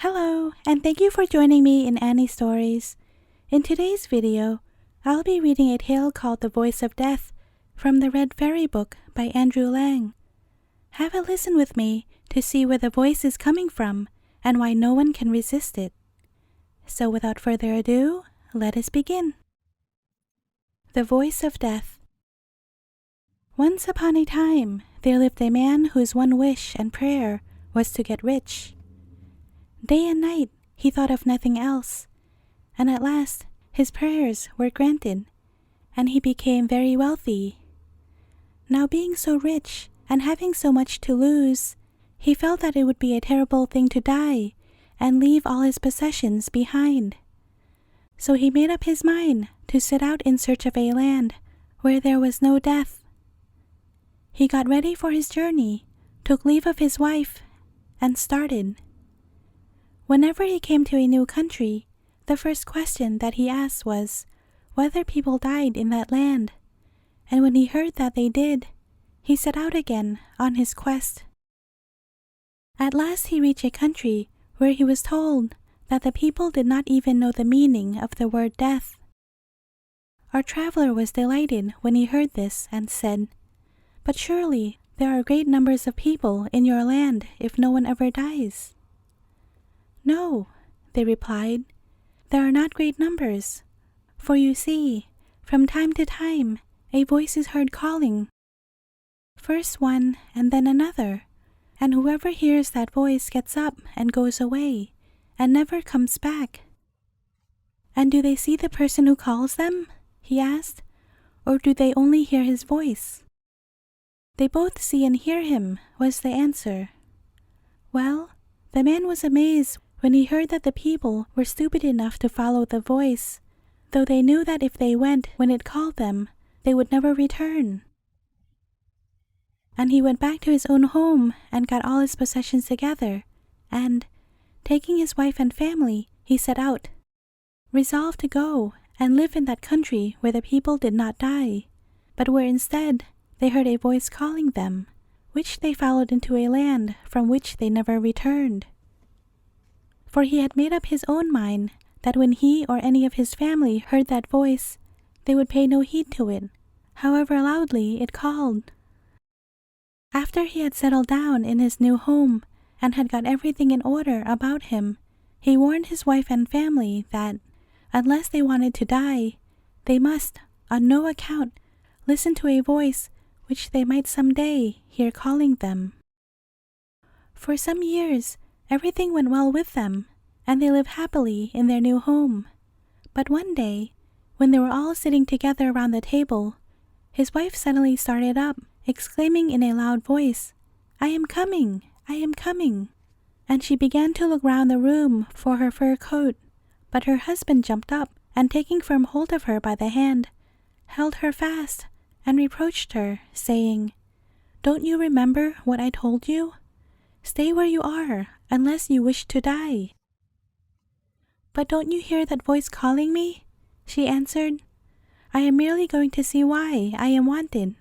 Hello, and thank you for joining me in Annie Stories. In today's video, I'll be reading a tale called The Voice of Death from the Red Fairy book by Andrew Lang. Have a listen with me to see where the voice is coming from and why no one can resist it. So without further ado, let us begin. The Voice of Death. Once upon a time, there lived a man whose one wish and prayer was to get rich. Day and night he thought of nothing else, and at last his prayers were granted, and he became very wealthy. Now being so rich and having so much to lose, he felt that it would be a terrible thing to die and leave all his possessions behind. So he made up his mind to set out in search of a land where there was no death. He got ready for his journey, took leave of his wife, and started. Whenever he came to a new country, the first question that he asked was whether people died in that land, and when he heard that they did, he set out again on his quest. At last he reached a country where he was told that the people did not even know the meaning of the word death. Our traveler was delighted when he heard this and said, "But surely there are great numbers of people in your land if no one ever dies." "No," they replied, "there are not great numbers, for you see, from time to time a voice is heard calling, first one and then another, and whoever hears that voice gets up and goes away, and never comes back." "And do they see the person who calls them?" he asked, "or do they only hear his voice?" "They both see and hear him," was the answer. Well, the man was amazed when he heard that the people were stupid enough to follow the voice, though they knew that if they went when it called them, they would never return. And he went back to his own home and got all his possessions together, and, taking his wife and family, he set out, resolved to go and live in that country where the people did not die, but where instead they heard a voice calling them, which they followed into a land from which they never returned. For he had made up his own mind that when he or any of his family heard that voice, they would pay no heed to it, however loudly it called. After he had settled down in his new home and had got everything in order about him, he warned his wife and family that, unless they wanted to die, they must, on no account, listen to a voice which they might some day hear calling them. For some years, everything went well with them, and they lived happily in their new home. But one day, when they were all sitting together around the table, his wife suddenly started up, exclaiming in a loud voice, "I am coming! I am coming!" And she began to look round the room for her fur coat, but her husband jumped up and, taking firm hold of her by the hand, held her fast and reproached her, saying, "Don't you remember what I told you? Stay where you are, unless you wish to die." "But don't you hear that voice calling me?" she answered. "I am merely going to see why I am wanted.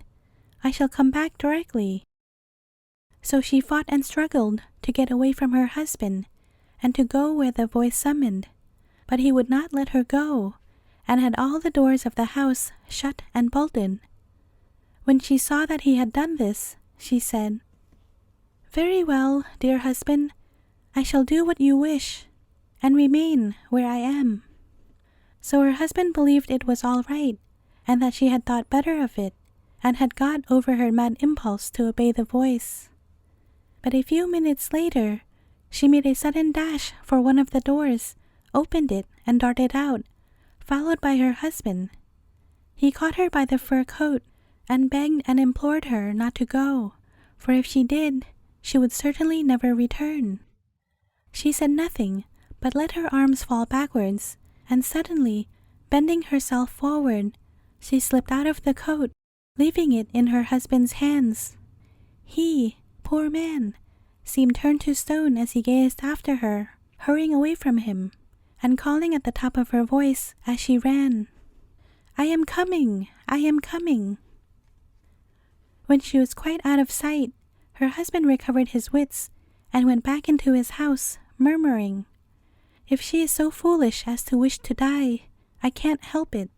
I shall come back directly." So she fought and struggled to get away from her husband and to go where the voice summoned, but he would not let her go, and had all the doors of the house shut and bolted. When she saw that he had done this, she said, "Very well, dear husband, I shall do what you wish, and remain where I am." So her husband believed it was all right, and that she had thought better of it, and had got over her mad impulse to obey the voice. But a few minutes later, she made a sudden dash for one of the doors, opened it, and darted out, followed by her husband. He caught her by the fur coat, and begged and implored her not to go, for if she did, she would certainly never return. She said nothing, but let her arms fall backwards, and suddenly, bending herself forward, she slipped out of the coat, leaving it in her husband's hands. He, poor man, seemed turned to stone as he gazed after her, hurrying away from him, and calling at the top of her voice as she ran, "I am coming! I am coming!" When she was quite out of sight, her husband recovered his wits and went back into his house, murmuring, If she is so foolish as to wish to die, I can't help it."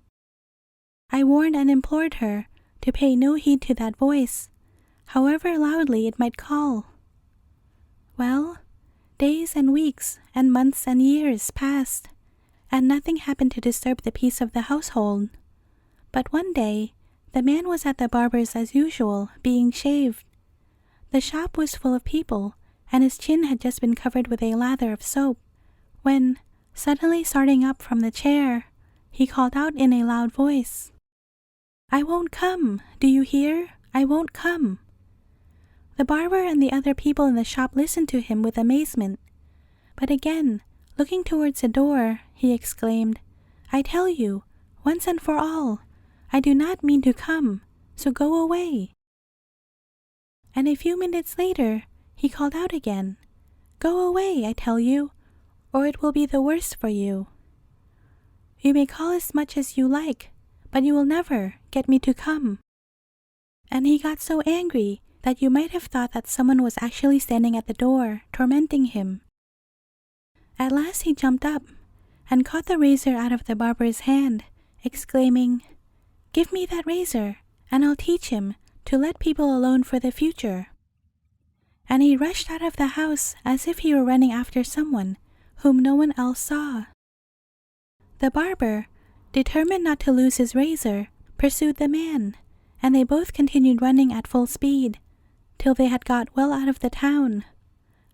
I warned and implored her to pay no heed to that voice, however loudly it might call. Well, days and weeks and months and years passed, and nothing happened to disturb the peace of the household. But one day, the man was at the barber's as usual, being shaved. The shop was full of people, and his chin had just been covered with a lather of soap, when, suddenly starting up from the chair, he called out in a loud voice, "I won't come! Do you hear? I won't come!" The barber and the other people in the shop listened to him with amazement. But again, looking towards the door, he exclaimed, "I tell you, once and for all, I do not mean to come, so go away." And a few minutes later, he called out again, "Go away, I tell you, or it will be the worse for you. You may call as much as you like, but you will never get me to come." And he got so angry that you might have thought that someone was actually standing at the door, tormenting him. At last he jumped up and caught the razor out of the barber's hand, exclaiming, "Give me that razor, and I'll teach him to let people alone for the future." And he rushed out of the house as if he were running after someone whom no one else saw. The barber, determined not to lose his razor, pursued the man, and they both continued running at full speed, till they had got well out of the town,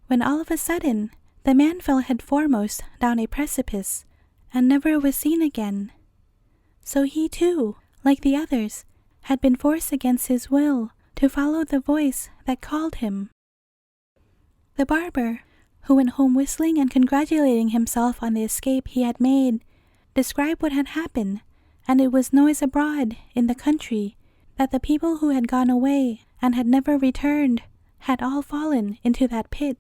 when all of a sudden the man fell head foremost down a precipice, and never was seen again. So he too, like the others, had been forced against his will to follow the voice that called him. The barber, who went home whistling and congratulating himself on the escape he had made, described what had happened, and it was noise abroad in the country that the people who had gone away and had never returned had all fallen into that pit,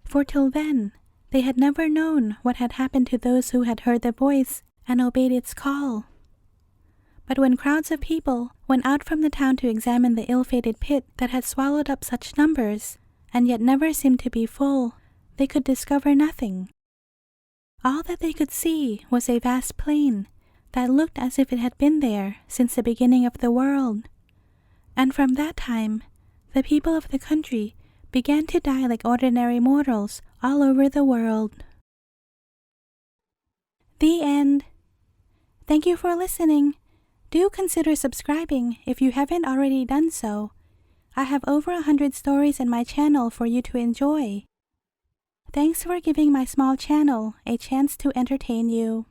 for till then they had never known what had happened to those who had heard the voice and obeyed its call. But when crowds of people went out from the town to examine the ill-fated pit that had swallowed up such numbers, and yet never seemed to be full, they could discover nothing. All that they could see was a vast plain that looked as if it had been there since the beginning of the world. And from that time, the people of the country began to die like ordinary mortals all over the world. The end. Thank you for listening. Do consider subscribing if you haven't already done so. I have over 100 stories in my channel for you to enjoy. Thanks for giving my small channel a chance to entertain you.